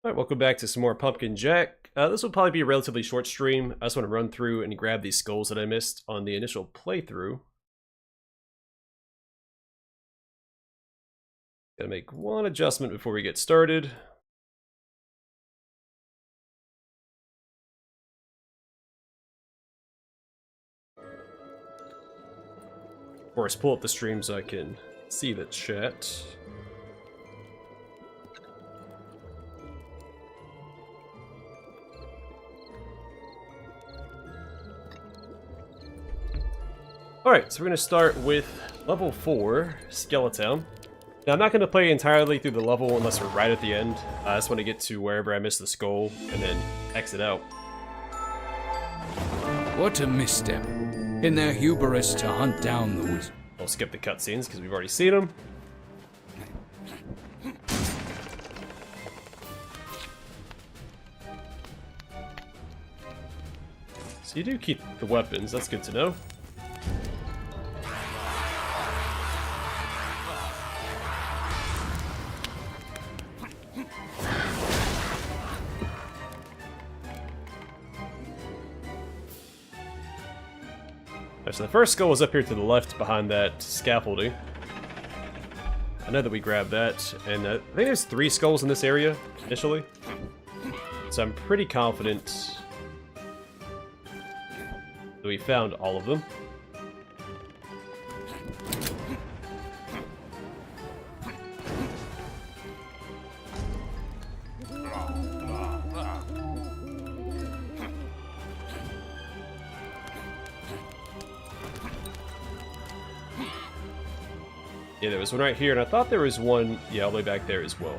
Alright, welcome back to some more Pumpkin Jack. This will probably be a relatively short stream. I just want to run through and grab these skulls that I missed on the initial playthrough. Gotta make one adjustment before we get started. Of course, pull up the stream so I can see the chat. Alright, so we're going to start with level 4, Skeleton. Now, I'm not going to play entirely through the level unless we're right at the end. I just want to get to wherever I missed the skull and then exit out. What a misstep. In their hubris to hunt down the wizard. I'll skip the cutscenes because we've already seen them. So you do keep the weapons, that's good to know. So the first skull was up here to the left behind that scaffolding. I know that we grabbed that, and I think there's 3 skulls in this area, initially. So I'm pretty confident that we found all of them. Yeah, there was one right here, and I thought there was one, yeah, all the way back there as well.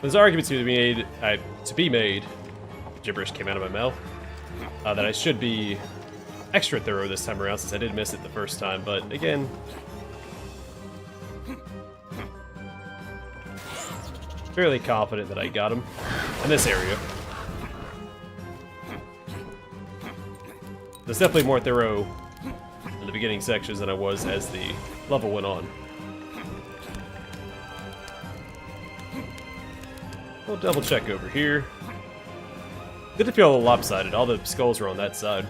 There's arguments to be made, gibberish came out of my mouth, that I should be extra thorough this time around since I did miss it the first time, but again, fairly confident that I got him in this area. There's definitely more thorough in the beginning sections than I was as the level went on. We'll double check over here. Did it feel a little lopsided? All the skulls were on that side.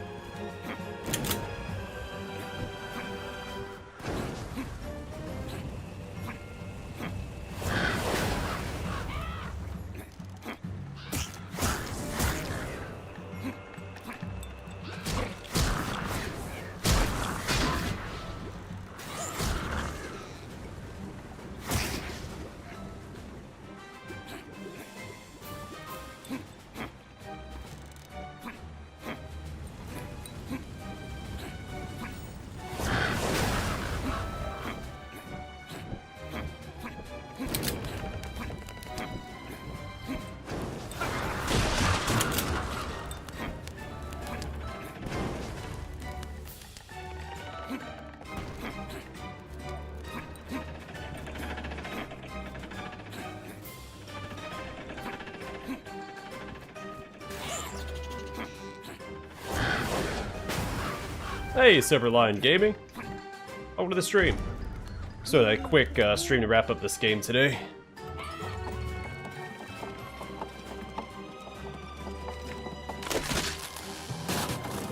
Hey, Silverline Gaming! Welcome to the stream. So a quick stream to wrap up this game today.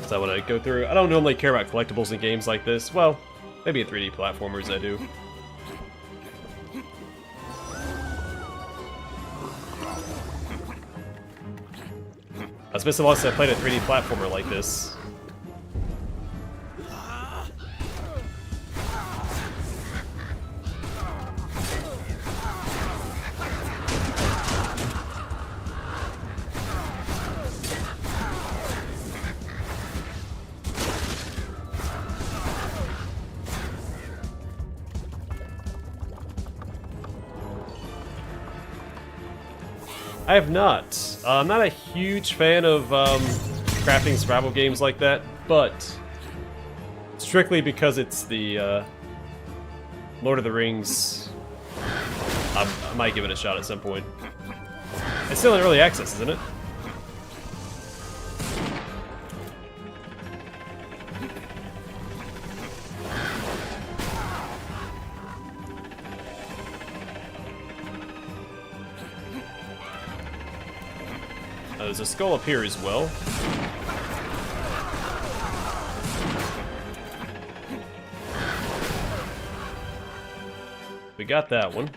So I want to go through. I don't normally care about collectibles in games like this. Well, maybe in 3D platformers I do. It's been so long since I played a 3D platformer like this. I have not. I'm not a huge fan of crafting survival games like that, but strictly because it's the Lord of the Rings, I might give it a shot at some point. It's still in early access, isn't it? There's a skull up here as well. We got that one.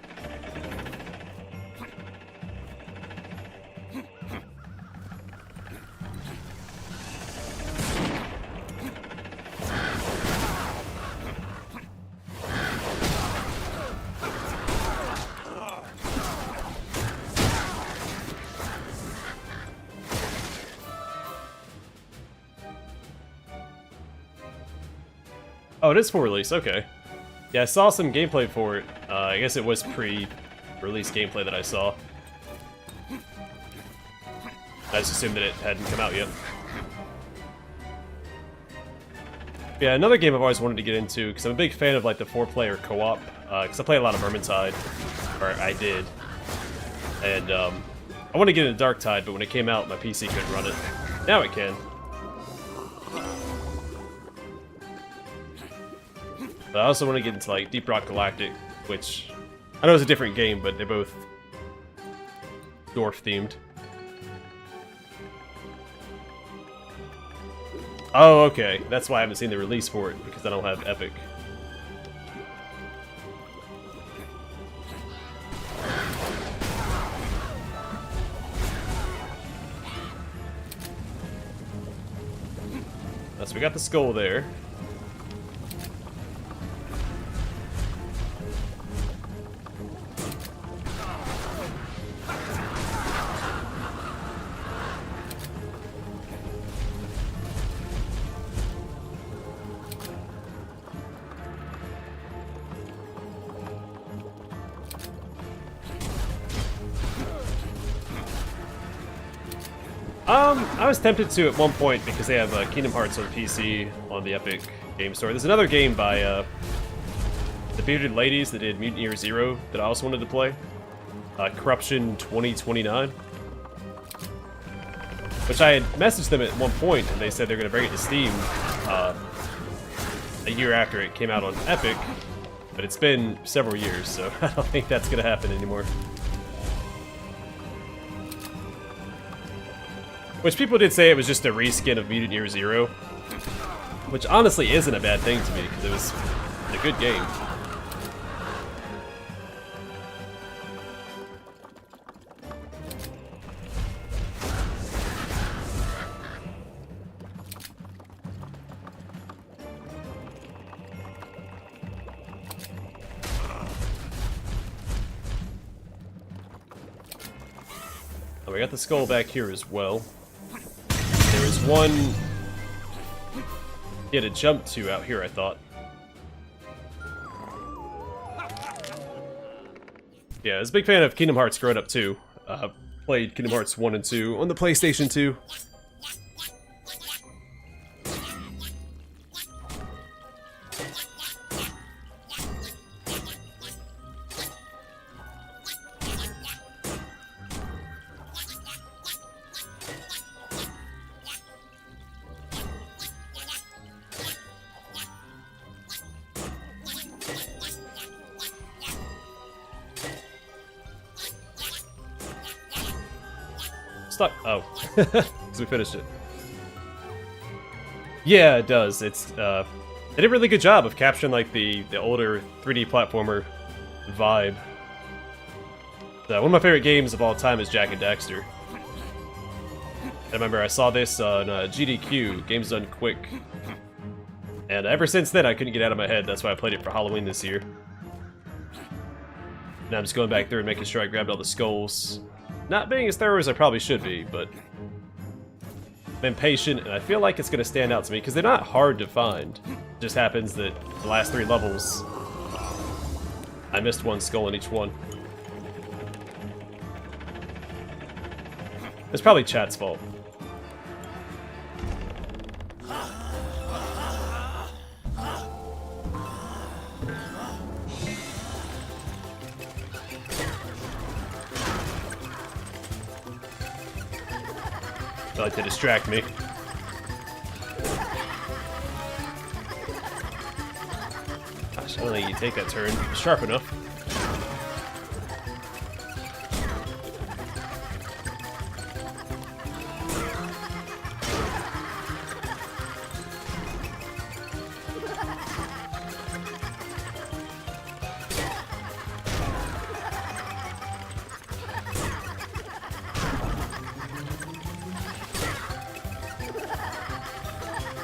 Oh, it is for release, okay. Yeah, I saw some gameplay for it. I guess it was pre-release gameplay that I saw. I just assumed that it hadn't come out yet. Yeah, another game I've always wanted to get into, because I'm a big fan of like the 4-player co-op, because I play a lot of Vermintide, or I did. And I want to get into Darktide, but when it came out, my PC couldn't run it. Now it can. But I also want to get into like Deep Rock Galactic, which I know is a different game, but they're both dwarf themed. Oh, okay. That's why I haven't seen the release for it, because I don't have Epic. So we got the skull there. I was tempted to at one point because they have Kingdom Hearts on PC on the Epic Game Store. There's another game by the Bearded Ladies that did Mutant Year Zero that I also wanted to play. Corruption 2029. Which I had messaged them at one point and they said they're going to bring it to Steam a year after it came out on Epic. But it's been several years, so I don't think that's going to happen anymore. Which people did say it was just a reskin of Mutant Year Zero. Which honestly isn't a bad thing to me, because it was a good game. Oh, we got the skull back here as well. There was one he had to jump to out here, I thought. Yeah, I was a big fan of Kingdom Hearts growing up too. Played Kingdom Hearts 1 and 2 on the PlayStation 2. Stuck. Oh, because we finished it. Yeah, it does. It's they did a really good job of capturing like the older 3D platformer vibe. One of my favorite games of all time is Jak and Daxter. I remember I saw this on GDQ, Games Done Quick, and ever since then I couldn't get it out of my head. That's why I played it for Halloween this year. Now I'm just going back through and making sure I grabbed all the skulls. Not being as thorough as I probably should be, but I've been patient, and I feel like it's going to stand out to me, because they're not hard to find. It just happens that the last 3 levels, I missed one skull in each one. It's probably chat's fault. They like to distract me. Gosh, I don't think you take that turn sharp enough.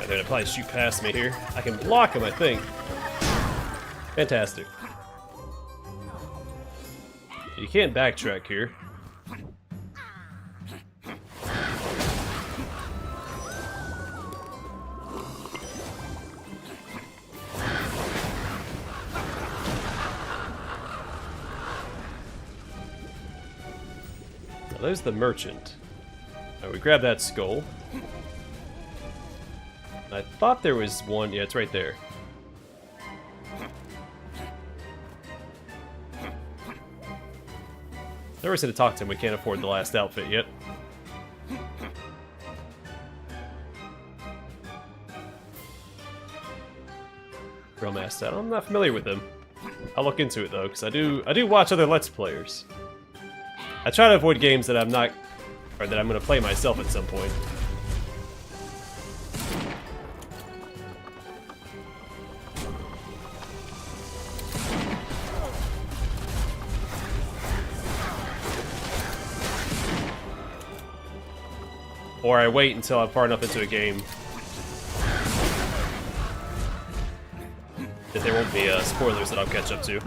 They're gonna probably shoot past me here. I can block him, I think. Fantastic. You can't backtrack here. Now, there's the merchant. Alright, we grab that skull. I thought there was one. Yeah, it's right there. Never said to talk to him. We can't afford the last outfit yet. Real Master. I'm not familiar with him. I'll look into it though, because I do watch other Let's Players. I try to avoid games that I'm not, or that I'm going to play myself at some point. Or I wait until I'm far enough into a game that there won't be spoilers that I'll catch up to.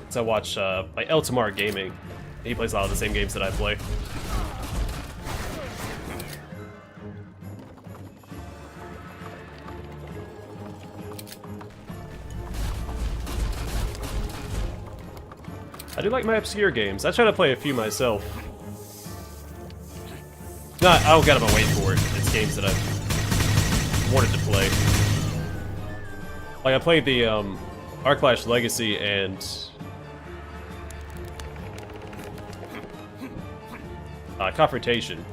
So I watch like Eltamar Gaming. He plays a lot of the same games that I play. I do like my obscure games. I try to play a few myself. No, I don't gotta wait for it. It's games that I've wanted to play. Like I played the Arclash Legacy and Confrontation.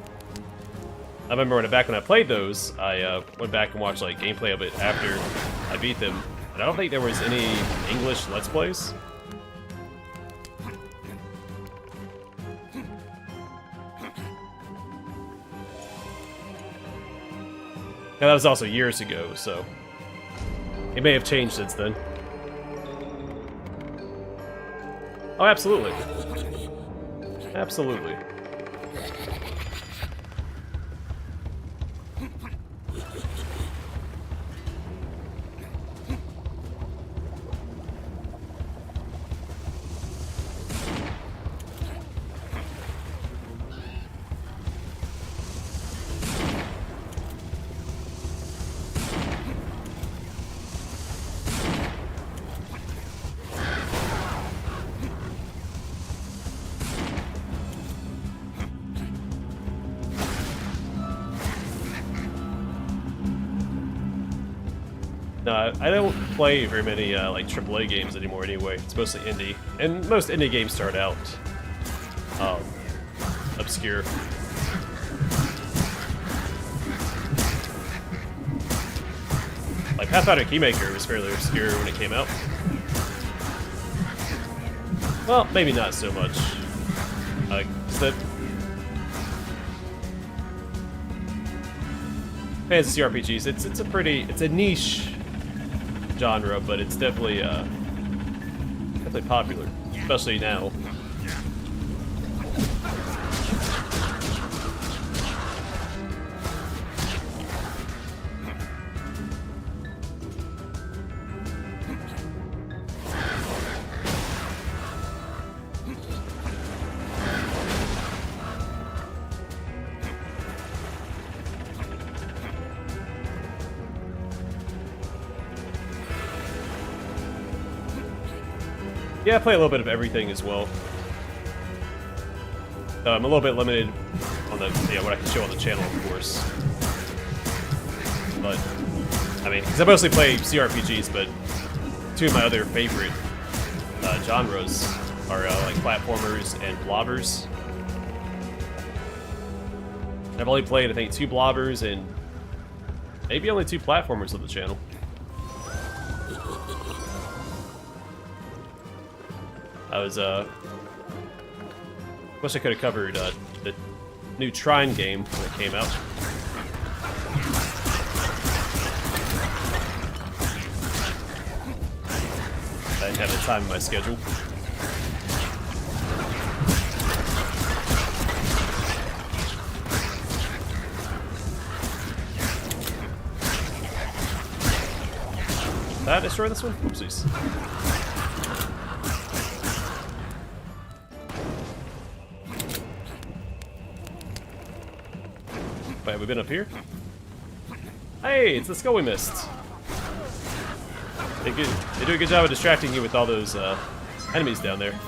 I remember back when I played those, I went back and watched like gameplay of it after I beat them, and I don't think there was any English Let's Plays. Now, that was also years ago, so it may have changed since then. Oh, absolutely. Absolutely. No, I don't play very many like AAA games anymore anyway. It's mostly indie. And most indie games start out obscure. Like Pathfinder Keymaker was fairly obscure when it came out. Well, maybe not so much. Fantasy RPGs, it's a niche genre, but it's definitely popular, especially now. Yeah, I play a little bit of everything as well. So I'm a little bit limited on the what I can show on the channel, of course. But I mean, because I mostly play CRPGs, but two of my other favorite genres are like platformers and blobbers. I've only played, I think, 2 blobbers and maybe only 2 platformers on the channel. I was, wish I could have covered the new Trine game when it came out. I didn't have the time in my schedule. Did I destroy this one? Oopsies. Wait, have we been up here? Hey, it's the skull we missed. They do a good job of distracting you with all those enemies down there.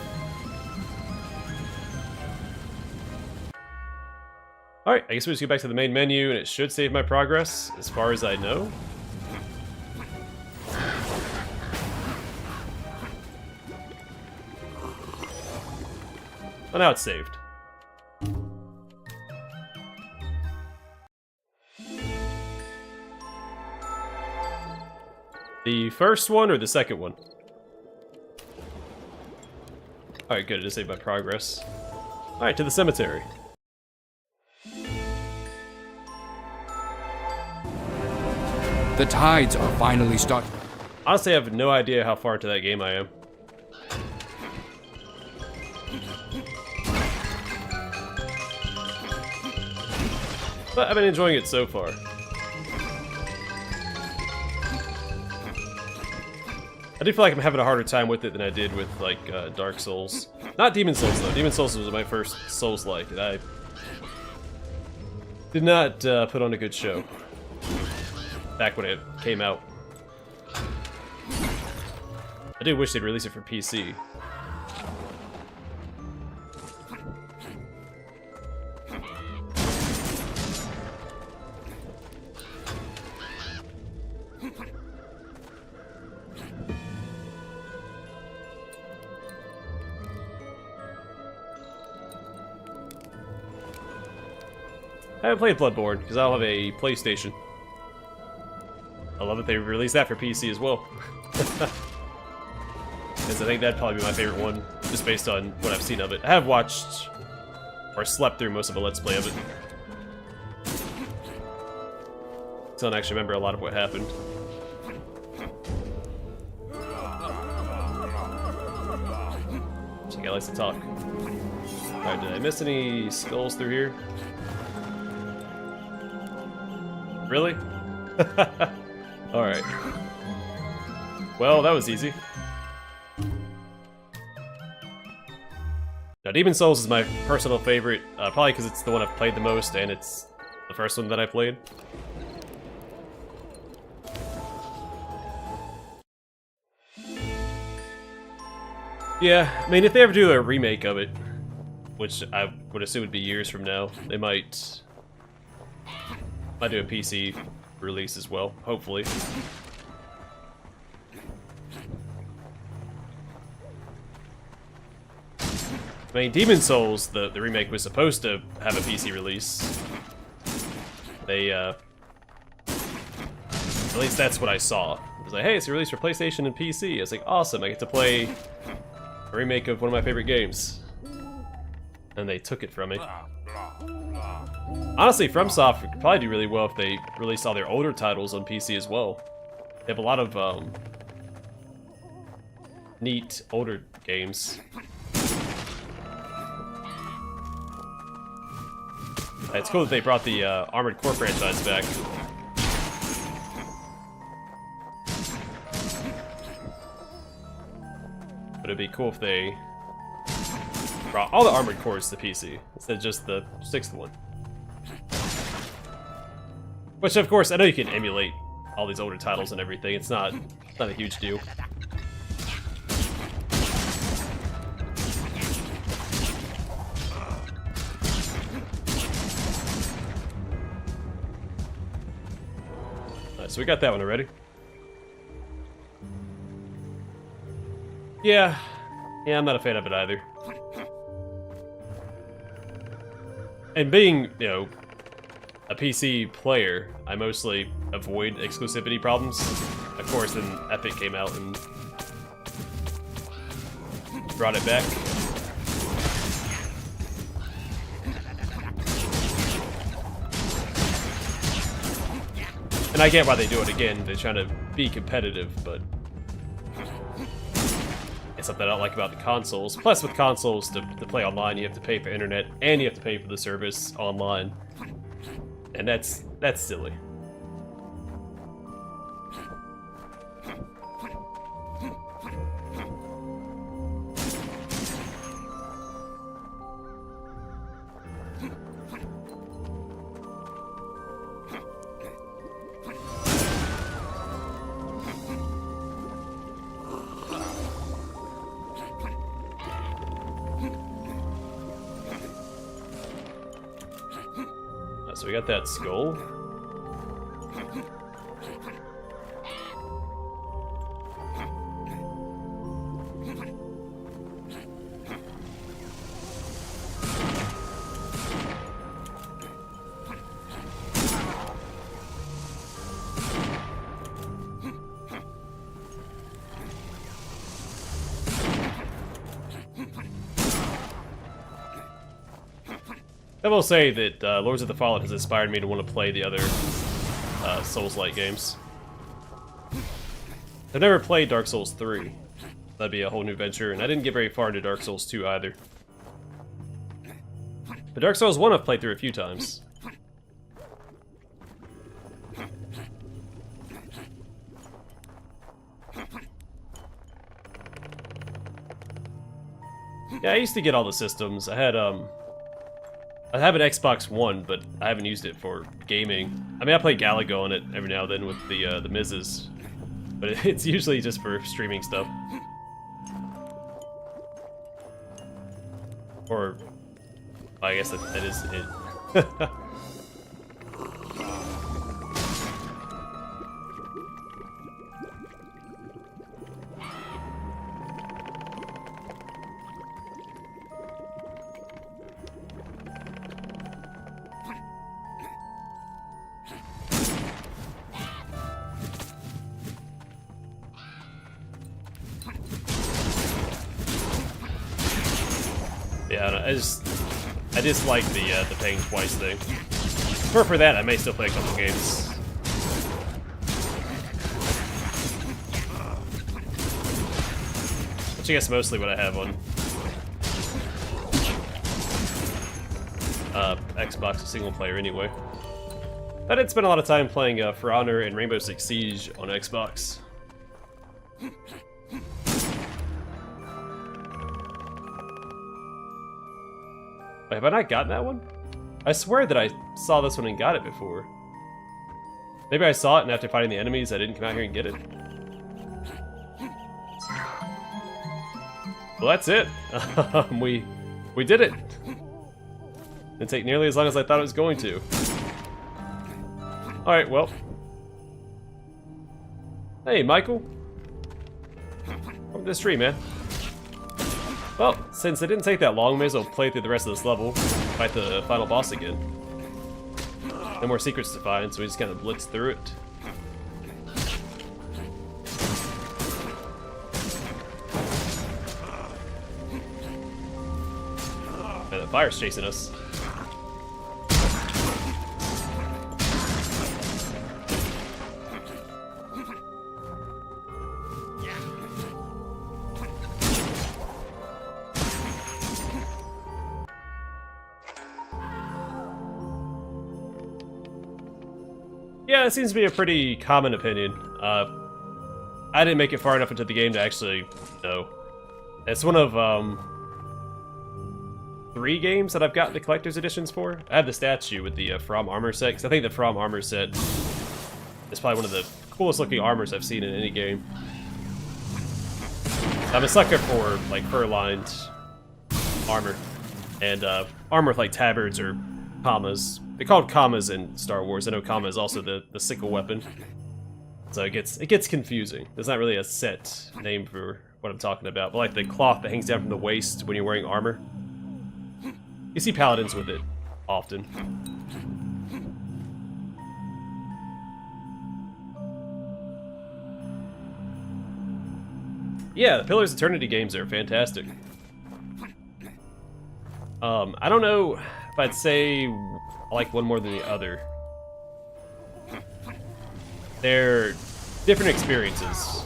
Alright, I guess we just go back to the main menu and it should save my progress, as far as I know. Oh, now it's saved. The first one or the second one? Alright, good, it just saved my progress. Alright, to the cemetery. The tides are finally starting. Honestly, I have no idea how far into that game I am. But I've been enjoying it so far. I do feel like I'm having a harder time with it than I did with, like, Dark Souls. Not Demon Souls, though. Demon Souls was my first Souls-like, and I did not put on a good show back when it came out. I do wish they'd release it for PC. I haven't played Bloodborne, because I don't have a PlayStation. I love that they released that for PC as well. Because I think that'd probably be my favorite one, just based on what I've seen of it. I have watched, or slept through most of a Let's Play of it. So I don't actually remember a lot of what happened. This guy likes to talk. Alright, did I miss any skulls through here? Really? Alright. Well, that was easy. Now, Demon Souls is my personal favorite, probably because it's the one I've played the most, and it's the first one that I played. Yeah, I mean, if they ever do a remake of it, which I would assume would be years from now, they might do a PC release as well, hopefully. I mean, Demon Souls, the remake, was supposed to have a PC release. They, at least that's what I saw. It was like, hey, it's a release for PlayStation and PC. I was like, awesome, I get to play a remake of one of my favorite games. And they took it from me. Honestly, FromSoft could probably do really well if they released all their older titles on PC as well. They have a lot of neat older games. It's cool that they brought the Armored Core franchise back. But it'd be cool if they brought all the Armored Cores to PC instead of just the 6th one. Which, of course, I know you can emulate all these older titles and everything. It's not a huge deal. So we got that one already. Yeah, I'm not a fan of it either. And being, you know, a PC player, I mostly avoid exclusivity problems. Of course, then Epic came out and brought it back. And I get why they do it again. They're trying to be competitive, but it's something I don't like about the consoles. Plus, with consoles, to play online, you have to pay for internet, and you have to pay for the service online. And that's silly. So we got that skull. I will say that Lords of the Fallen has inspired me to want to play the other Souls-like games. I've never played Dark Souls 3. That'd be a whole new venture, and I didn't get very far into Dark Souls 2 either. But Dark Souls 1 I've played through a few times. Yeah, I used to get all the systems. I have an Xbox One, but I haven't used it for gaming. I mean, I play Galaga on it every now and then with the Miz's, but it's usually just for streaming stuff. Or, I guess that is it. Yeah, I just like the paying twice thing. For that, I may still play a couple games. Which I guess mostly what I have on Xbox single player anyway. I did spend a lot of time playing For Honor and Rainbow Six Siege on Xbox. Wait, have I not gotten that one? I swear that I saw this one and got it before. Maybe I saw it and after fighting the enemies I didn't come out here and get it. Well, that's it. We did it. Didn't take nearly as long as I thought it was going to. Alright, well. Hey, Michael. Welcome to the stream, man. Well, since it didn't take that long, may as well play through the rest of this level, fight the final boss again. No more secrets to find, so we just kind of blitz through it. And the fire's chasing us. Yeah, it seems to be a pretty common opinion. I didn't make it far enough into the game to actually know. It's one of 3 games that I've got the collector's editions for. I have the statue with the From armor set, because I think the From armor set is probably one of the coolest looking armors I've seen in any game. I'm a sucker for like fur-lined armor, and armor with like tabards or commas. They're called commas in Star Wars. I know comma is also the sickle weapon. So it gets confusing. There's not really a set name for what I'm talking about, but like the cloth that hangs down from the waist when you're wearing armor. You see paladins with it often. Yeah, the Pillars of Eternity games are fantastic. I don't know if I'd say I like one more than the other. They're different experiences.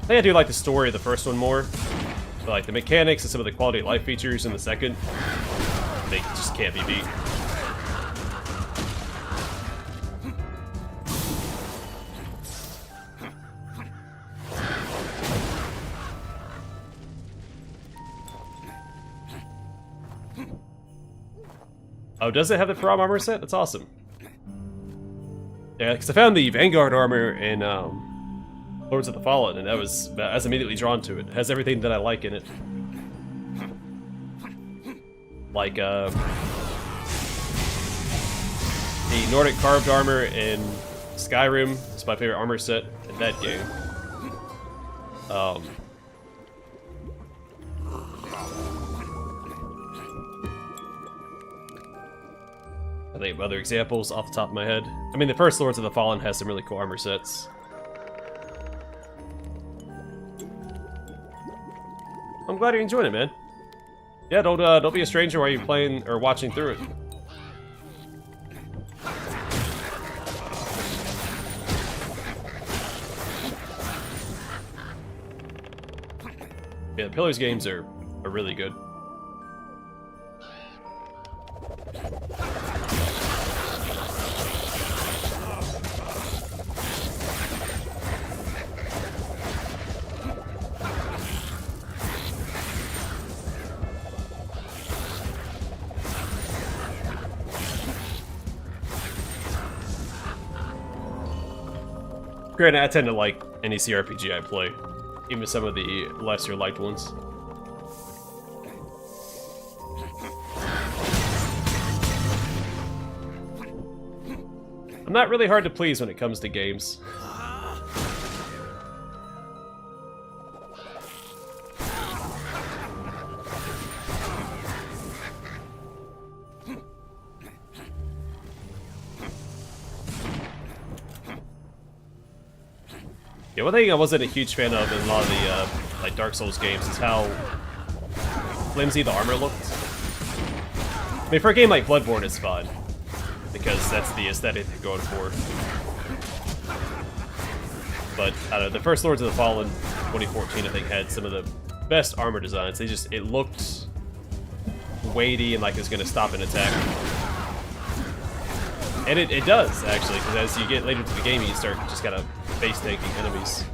I think I do like the story of the first one more, but like the mechanics and some of the quality of life features in the second, they just can't be beat. Oh, does it have the Prom armor set? That's awesome. Yeah, because I found the Vanguard armor in Lords of the Fallen, and I was immediately drawn to it. It has everything that I like in it. Like the Nordic carved armor in Skyrim is my favorite armor set in that game. I think of other examples off the top of my head. I mean, the first Lords of the Fallen has some really cool armor sets. I'm glad you're enjoying it, man. Yeah, don't be a stranger while you're playing or watching through it. Yeah, the Pillars games are really good. Granted, I tend to like any CRPG I play, even some of the lesser liked ones. I'm not really hard to please when it comes to games. Yeah, one thing I wasn't a huge fan of in a lot of the like Dark Souls games is how flimsy the armor looked. I mean, for a game like Bloodborne, it's fine because that's the aesthetic they're going for. But I don't know, the first Lords of the Fallen, 2014, I think, had some of the best armor designs. It looked weighty and like it's going to stop an attack. And it does, actually, because as you get later into the game, you start just kind of face tanking enemies.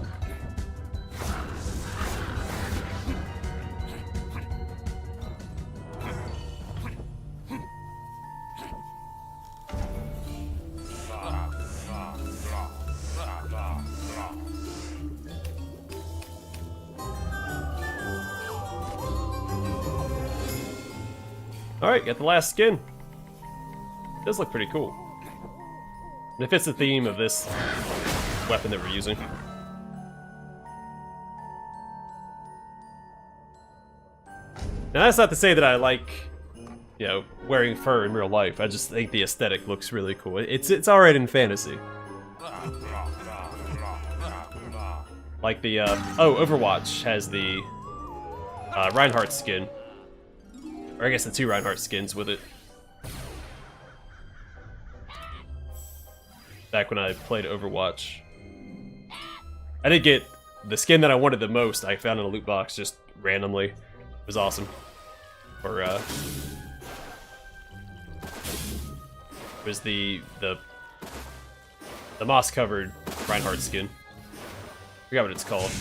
Alright, got the last skin. It does look pretty cool. And it fits the theme of this weapon that we're using. Now that's not to say that I like, you know, wearing fur in real life. I just think the aesthetic looks really cool. It's alright in fantasy. Like the, Overwatch has the Reinhardt skin. Or I guess the two Reinhardt skins with it. Back when I played Overwatch. I did get the skin that I wanted the most. I found in a loot box just randomly. It was awesome. Or it was the moss-covered Reinhardt skin. I forgot what it's called.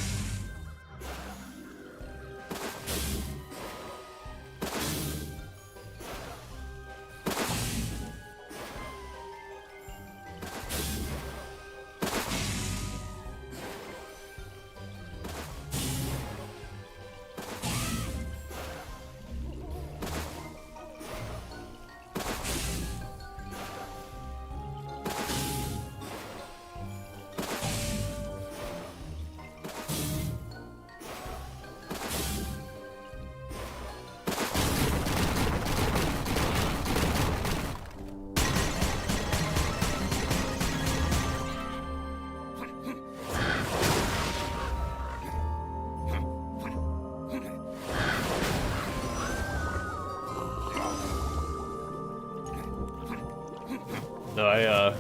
No, I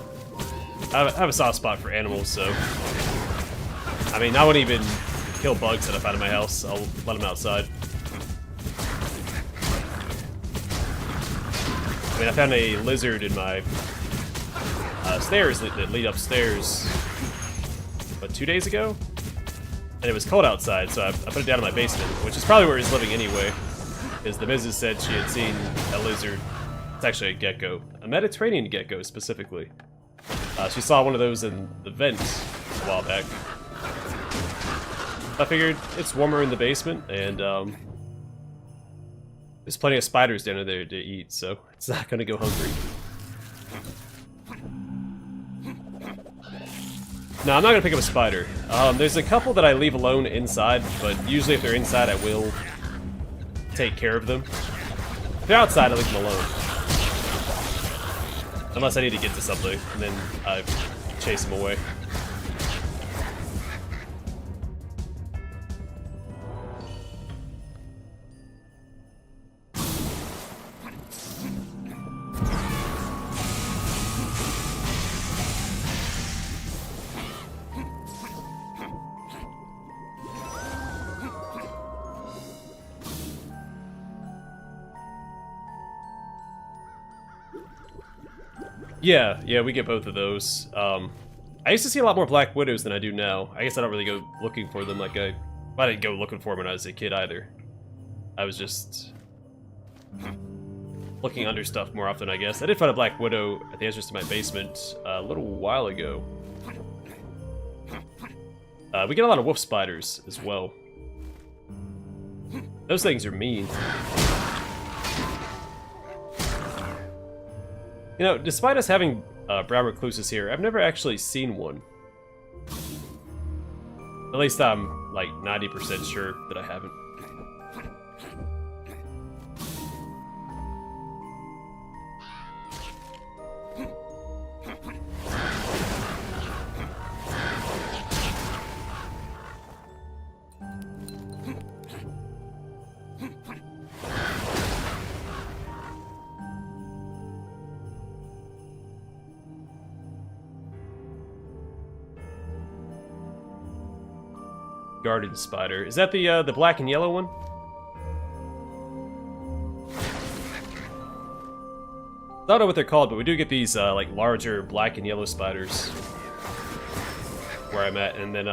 have a soft spot for animals, so... I mean, I wouldn't even kill bugs that I find in my house. I'll let them outside. I mean, I found a lizard in my stairs that lead upstairs, what, 2 days ago? And it was cold outside, so I put it down in my basement, which is probably where he's living anyway, because the missus said she had seen a lizard. It's actually a gecko, a Mediterranean gecko specifically. She saw one of those in the vent a while back. I figured it's warmer in the basement, and there's plenty of spiders down there to eat, so it's not gonna go hungry. No, I'm not gonna pick up a spider. There's a couple that I leave alone inside, but usually if they're inside, I will take care of them. If they're outside, I leave them alone. Unless I need to get to something, and then I chase them away. Yeah, we get both of those. I used to see a lot more Black Widows than I do now. I guess I don't really go looking for them like I didn't go looking for them when I was a kid either. I was just looking under stuff more often, I guess. I did find a Black Widow at the entrance to my basement a little while ago. We get a lot of wolf spiders as well. Those things are mean. You know, despite us having brown recluses here, I've never actually seen one. At least I'm like 90% sure that I haven't. Garden spider. Is that the black and yellow one? I don't know what they're called, but we do get these like larger black and yellow spiders where I'm at, and then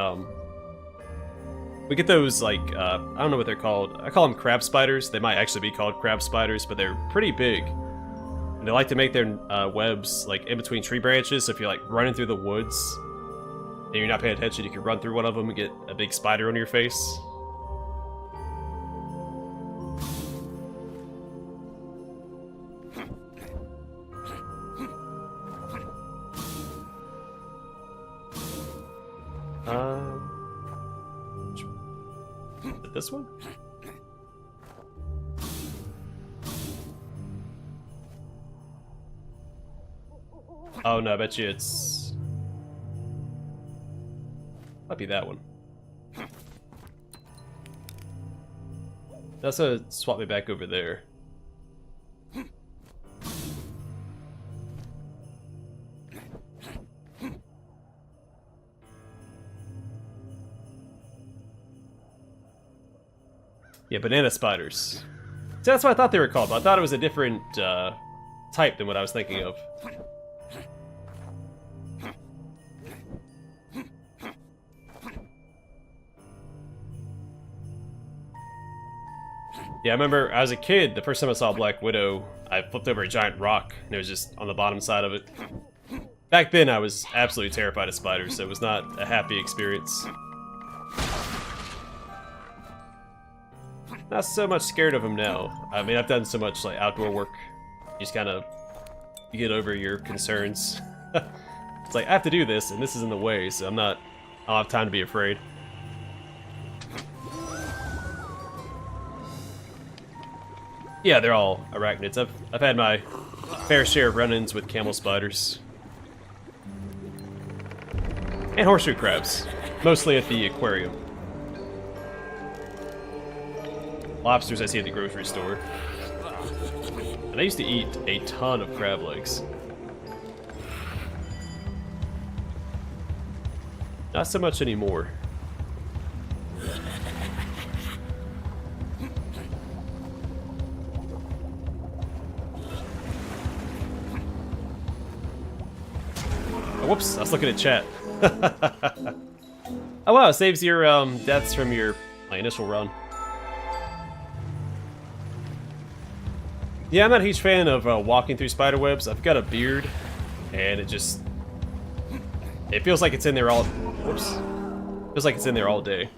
we get those like I don't know what they're called. I call them crab spiders. They might actually be called crab spiders, but they're pretty big, and they like to make their webs like in between tree branches. So if you're like running through the woods and you're not paying attention, you can run through one of them and get a big spider on your face. This one? Oh no, I bet you it's... Might be that one. That's a swap me back over there. Yeah, banana spiders. See, that's what I thought they were called, but I thought it was a different type than what I was thinking of. Yeah, I remember as a kid, the first time I saw a Black Widow, I flipped over a giant rock, and it was just on the bottom side of it. Back then, I was absolutely terrified of spiders, so it was not a happy experience. Not so much scared of them now. I mean, I've done so much like outdoor work. You just kind of get over your concerns. It's like, I have to do this, and this is in the way, so I don't have time to be afraid. Yeah, they're all arachnids. I've had my fair share of run-ins with camel spiders. And horseshoe crabs. Mostly at the aquarium. Lobsters I see at the grocery store. And I used to eat a ton of crab legs. Not so much anymore. Oh, whoops, I was looking at chat. Oh wow, it saves your deaths from your initial run. Yeah, I'm not a huge fan of walking through spider webs. I've got a beard, and it feels like it's in there all. Whoops, feels like it's in there all day.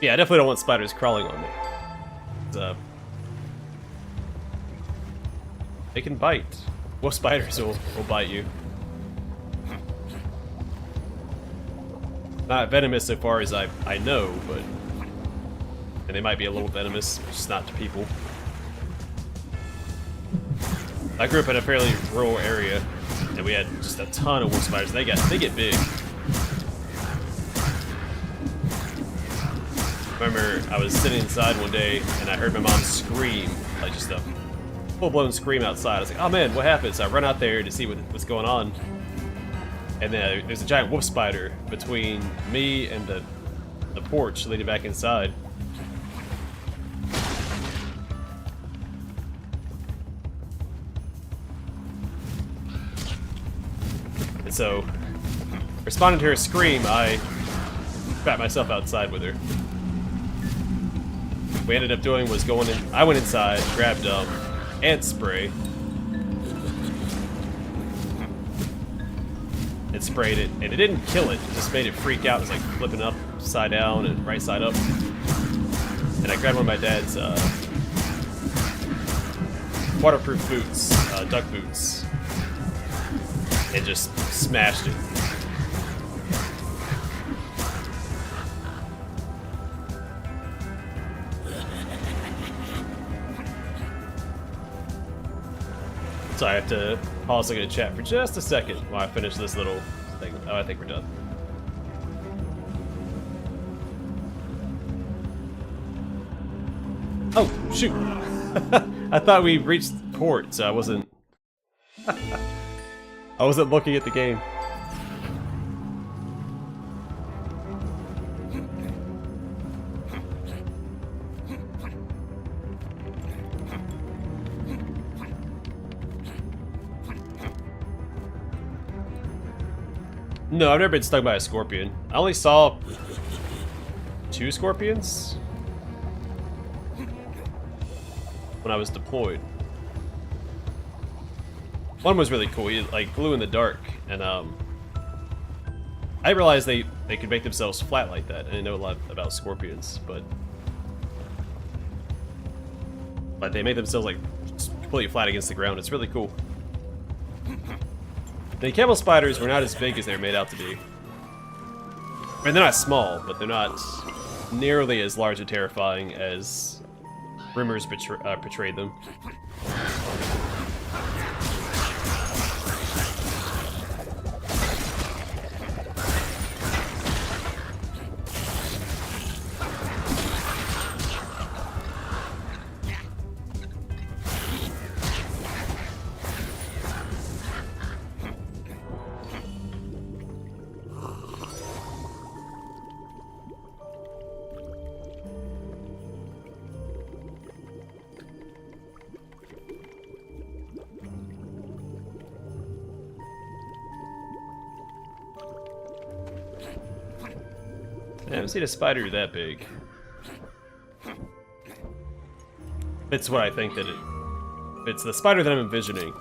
Yeah, I definitely don't want spiders crawling on me. They can bite. Well, spiders will bite you. Not venomous so far as I know, but and they might be a little venomous, just not to people. I grew up in a fairly rural area, and we had just a ton of wolf spiders. They get big. I remember I was sitting inside one day, and I heard my mom scream, like just a full-blown scream outside. I was like, oh man, what happened? So I run out there to see what's going on. And then there's a giant wolf spider between me and the porch leading back inside. And so, responding to her scream, I got myself outside with her. What we ended up doing was I went inside, grabbed ant spray, and sprayed it, and it didn't kill it, it just made it freak out. It was like flipping upside down and right side up. And I grabbed one of my dad's waterproof boots, duck boots, and just smashed it. So I have to pause looking at chat for just a second while I finish this little thing. Oh, I think we're done. Oh, shoot. I thought we reached port, so I wasn't looking at the game. No, I've never been stung by a scorpion. I only saw 2 scorpions when I was deployed. One was really cool. He like glue in the dark, and I realized they could make themselves flat like that. I didn't know a lot about scorpions, but they made themselves like completely flat against the ground. It's really cool. The camel spiders were not as big as they were made out to be. I mean, they're not small, but they're not nearly as large and terrifying as rumors portrayed them. I haven't seen a spider that big. It's what I think that it's the spider that I'm envisioning.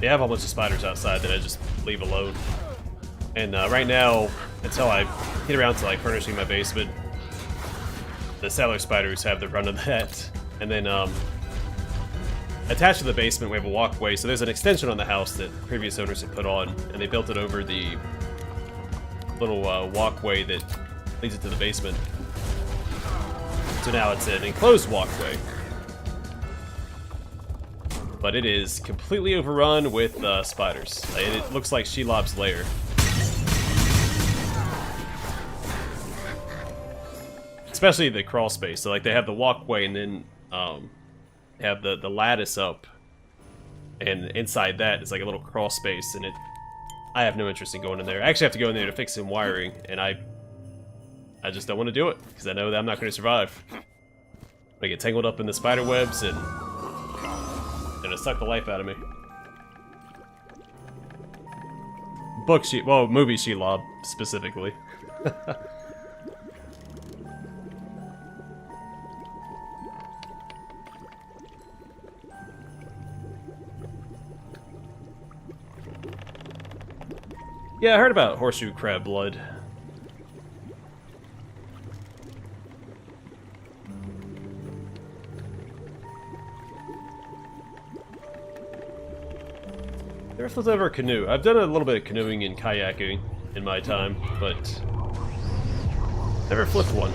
they have a bunch of spiders outside that I just leave alone. And right now, until I get around to like furnishing my basement, the cellar spiders have the run of that. And then attached to the basement, we have a walkway. So there's an extension on the house that previous owners had put on, and they built it over the little walkway that leads it to the basement. So now it's an enclosed walkway. But it is completely overrun with spiders. And it looks like Shelob's lair. Especially the crawl space. So like they have the walkway and then they have the lattice up. And inside that is like a little crawl space, and I have no interest in going in there. I actually have to go in there to fix some wiring, and I just don't want to do it, because I know that I'm not going to survive. I get tangled up in the spider webs and it'll suck the life out of me. Movie Shelob, specifically. Yeah, I heard about horseshoe crab blood. Never flipped over a canoe. I've done a little bit of canoeing and kayaking in my time, but never flipped one.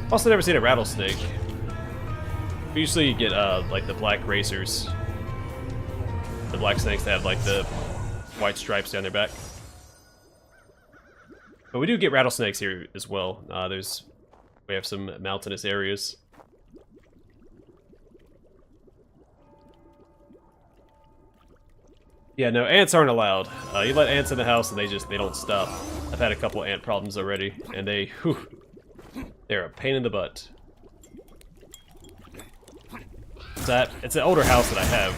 Also never seen a rattlesnake. We usually get like the black racers. The black snakes that have like the white stripes down their back. But we do get rattlesnakes here as well. We have some mountainous areas. Yeah, no, ants aren't allowed. You let ants in the house and they don't stop. I've had a couple ant problems already, and they're a pain in the butt. It's an older house that I have.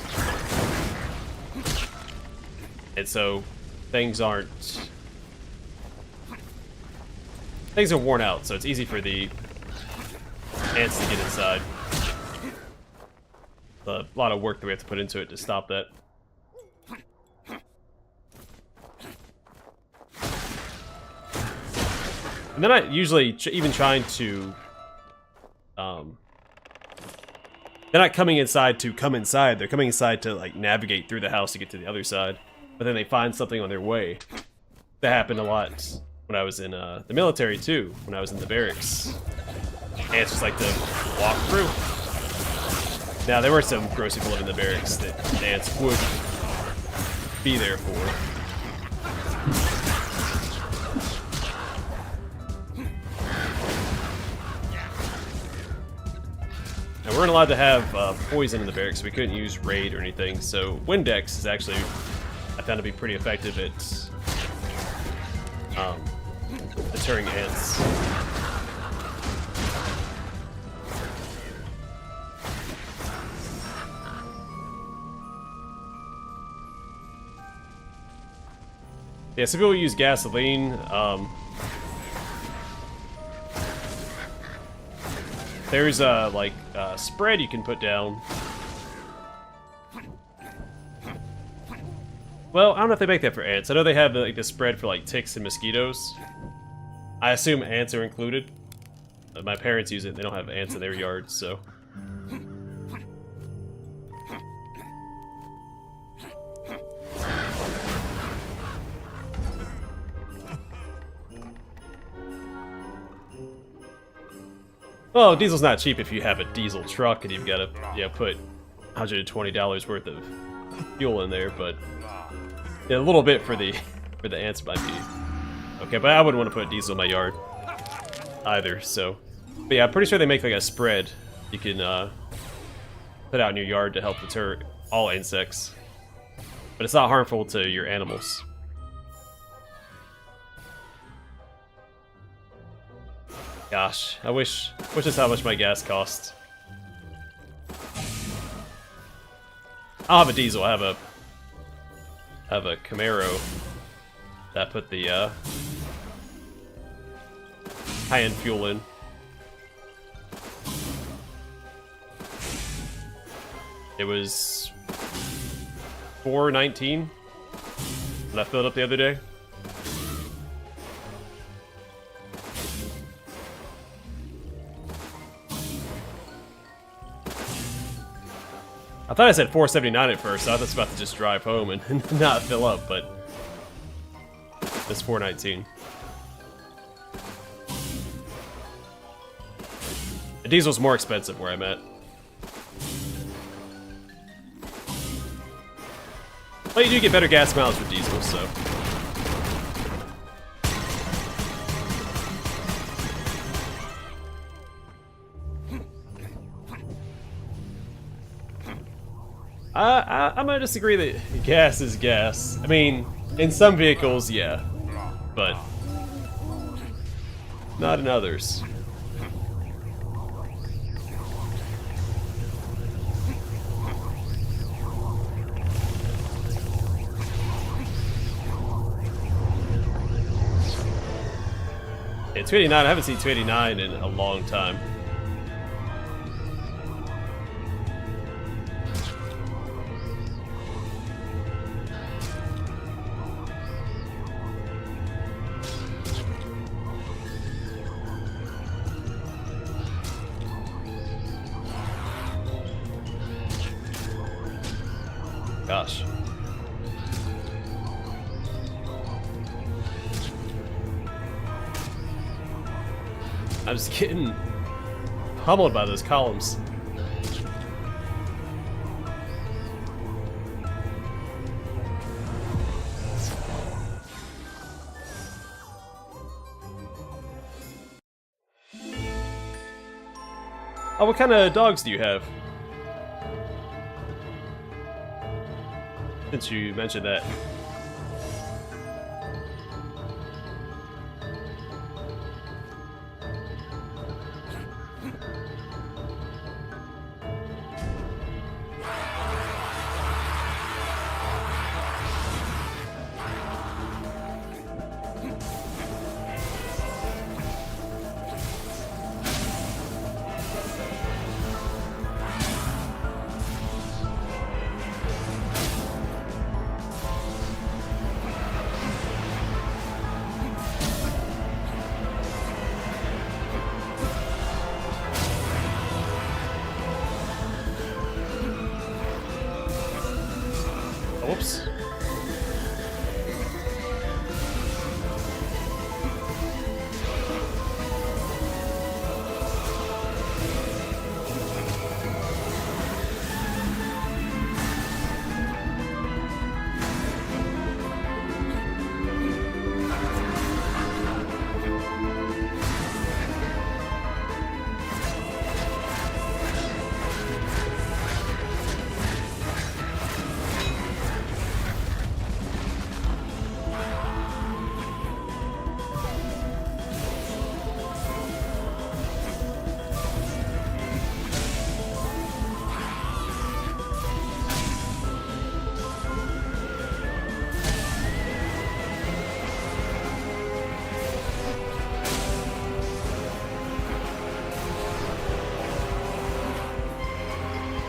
And so things are worn out, so it's easy for the ants to get inside. A lot of work that we have to put into it to stop that. And they're not usually even trying to, they're not coming inside to come inside. They're coming inside to like navigate through the house to get to the other side. But then they find something on their way. That happened a lot when I was in the military too. When I was in the barracks, ants just like to walk through. Now there were some gross people living in the barracks that the ants would be there for. We weren't allowed to have poison in the barracks, so we couldn't use raid or anything, so Windex is actually, I found to be pretty effective at deterring ants. Yeah, some people use gasoline. There's a spread you can put down. Well, I don't know if they make that for ants. I know they have like the spread for like ticks and mosquitoes. I assume ants are included. My parents use it. They don't have ants in their yards, so. Well, diesel's not cheap if you have a diesel truck and you've got to put $120 worth of fuel in there, but yeah, a little bit for the ants might be okay. But I wouldn't want to put diesel in my yard either. So, but yeah, I'm pretty sure they make like a spread you can put out in your yard to help deter all insects. But it's not harmful to your animals. Gosh, I wish that's how much my gas costs. I don't have a diesel, I have a Camaro that put the high-end fuel in. It was $4.19 when I filled up the other day. I thought I said $4.79 at first. So I was about to just drive home and not fill up, but it's $4.19. The diesel's more expensive where I'm at. But you do get better gas mileage with diesel, so. I'm gonna disagree that gas is gas. I mean, in some vehicles, yeah, but not in others. Yeah, 289, I haven't seen 289 in a long time. Gosh. I'm just getting pummeled by those columns. Oh, what kind of dogs do you have? Since you mentioned that. Whoops.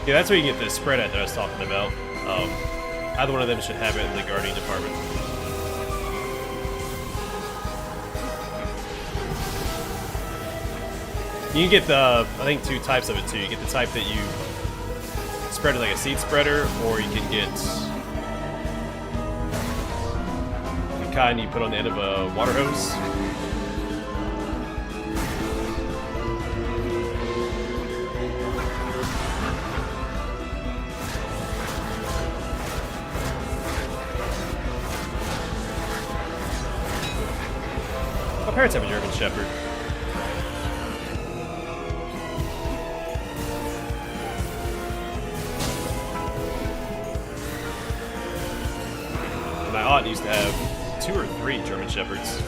Yeah, that's where you get the spread at that I was talking about. Either one of them should have it in the guarding department. You can get the, I think, two types of it too. You get the type that you spread it like a seed spreader, or you can get the kind you put on the end of a water hose. My parents have a German Shepherd. shepherds.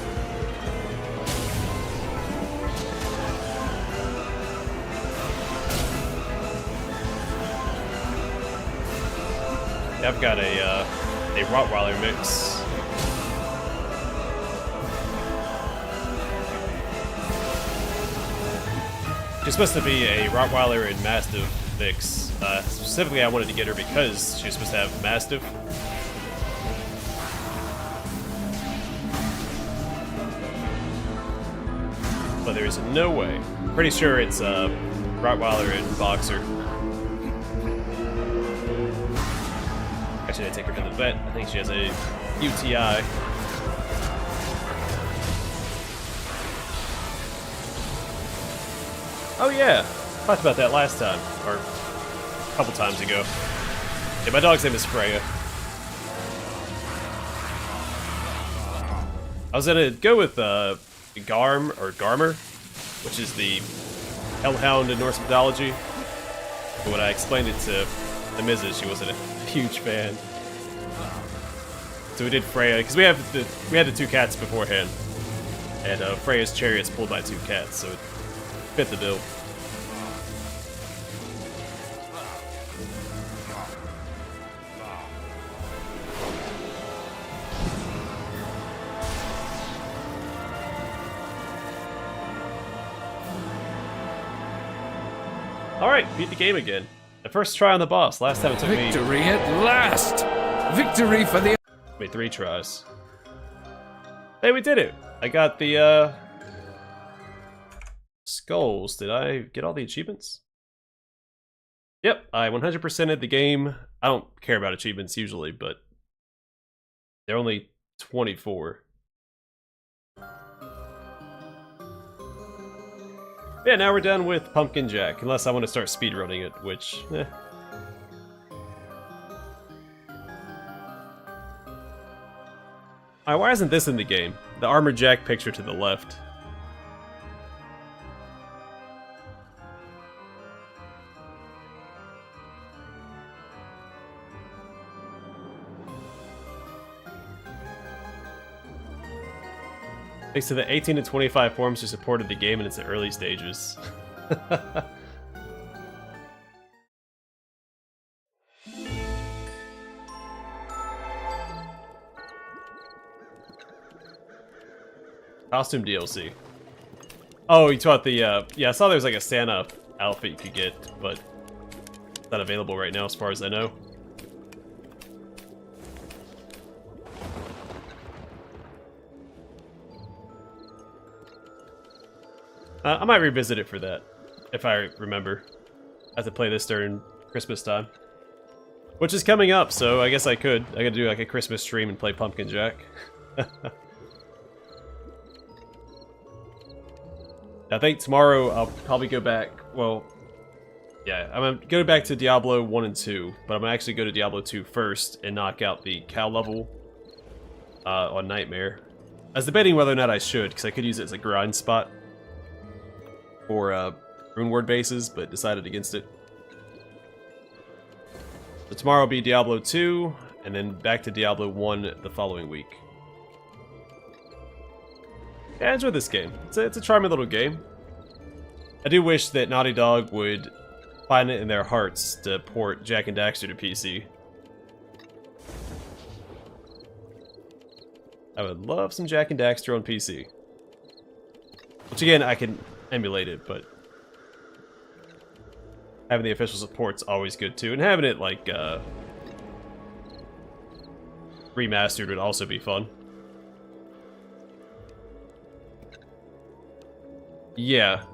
I've got a Rottweiler mix. She's supposed to be a Rottweiler and Mastiff mix. Specifically, I wanted to get her because she was supposed to have Mastiff. But there's no way. Pretty sure it's Rottweiler and Boxer. Actually, I take her to the vet. I think she has a UTI. Oh yeah, talked about that last time, or a couple times ago. Yeah, my dog's name is Freya. I was gonna go with Garm or Garmer, which is the hellhound in Norse mythology. But when I explained it to the missus, she wasn't a huge fan. So we did Freya because we had the two cats beforehand, and Freya's chariot's pulled by two cats, so it fit the bill. Alright, beat the game again. The first try on the boss. Last time it took me... Victory at last! Victory for the... Wait, 3 tries. Hey, we did it! I got the, skulls. Did I get all the achievements? Yep, I 100%ed the game. I don't care about achievements usually, but... they're only 24. Yeah, now we're done with Pumpkin Jack, unless I want to start speedrunning it, which, eh. Alright, why isn't this in the game? The Armored Jack picture to the left. Thanks to the 18 to 25 forums who supported the game in its early stages. Costume DLC. Oh, you taught the, yeah, I saw there was like a Santa outfit you could get, but it's not available right now as far as I know. I might revisit it for that, if I remember. I have to play this during Christmas time. Which is coming up, so I guess I could. I could do like a Christmas stream and play Pumpkin Jack. I think tomorrow I'll probably go back, well, yeah, I'm gonna go back to Diablo 1 and 2, but I'm gonna actually go to Diablo 2 first and knock out the cow level on Nightmare. I was debating whether or not I should, because I could use it as a grind spot for rune word bases, but decided against it. So tomorrow will be Diablo 2, and then back to Diablo 1 the following week. Yeah, I enjoyed this game. It's a charming little game. I do wish that Naughty Dog would find it in their hearts to port Jak and Daxter to PC. I would love some Jak and Daxter on PC. Which again, I can emulate it, but having the official support's always good too, and having it like remastered would also be fun. Yeah.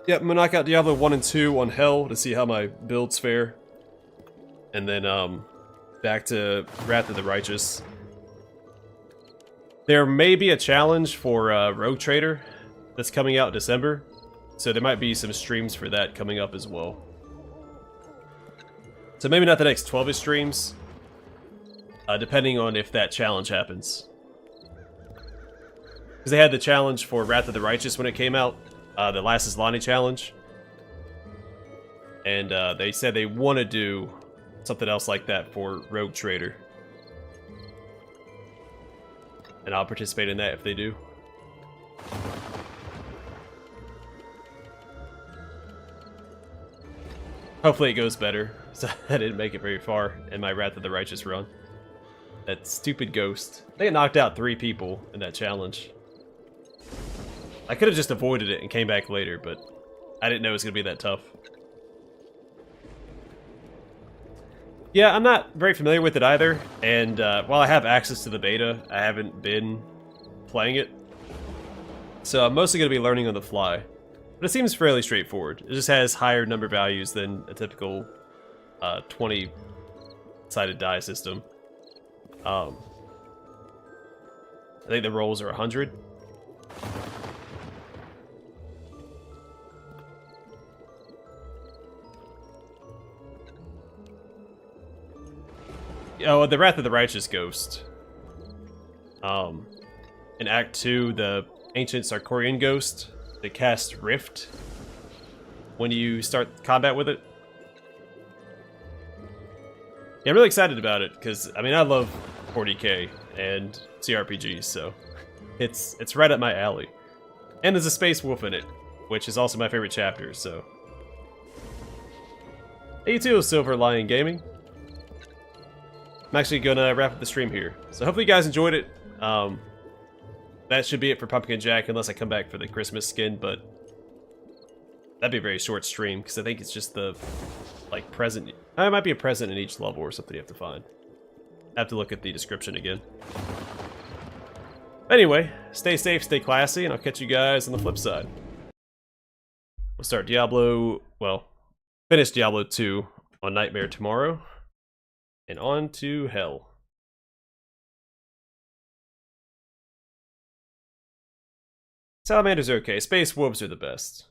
Yep, I'm gonna knock out Diablo 1 and 2 on Hell to see how my builds fare. And then back to Wrath of the Righteous. There may be a challenge for Rogue Trader that's coming out in December, so there might be some streams for that coming up as well. So maybe not the next 12-ish streams, depending on if that challenge happens. Because they had the challenge for Wrath of the Righteous when it came out, the Last is Lonnie challenge. And they said they want to do something else like that for Rogue Trader. and I'll participate in that if they do. Hopefully it goes better, so I didn't make it very far in my Wrath of the Righteous run. That stupid ghost. I think it knocked out 3 people in that challenge. I could have just avoided it and came back later, but I didn't know it was going to be that tough. Yeah, I'm not very familiar with it either, and while I have access to the beta, I haven't been playing it. So I'm mostly going to be learning on the fly. But it seems fairly straightforward. It just has higher number values than a typical 20-sided die system. I think the rolls are 100. Oh, the Wrath of the Righteous Ghost. In Act 2, the Ancient Sarkorian Ghost that casts Rift when you start combat with it. Yeah, I'm really excited about it, because, I mean, I love 40k and CRPGs, so it's right up my alley. And there's a Space Wolf in it, which is also my favorite chapter, so... Hey, you too, Silver Lion Gaming. I'm actually gonna wrap up the stream here. So hopefully you guys enjoyed it. That should be it for Pumpkin Jack, unless I come back for the Christmas skin, but that'd be a very short stream, because I think it's just the, like, present... It might be a present in each level or something you have to find. I have to look at the description again. Anyway, stay safe, stay classy, and I'll catch you guys on the flip side. We'll start Diablo... well, finish Diablo 2 on Nightmare tomorrow. And on to Hell. Salamanders are okay. Space wolves are the best.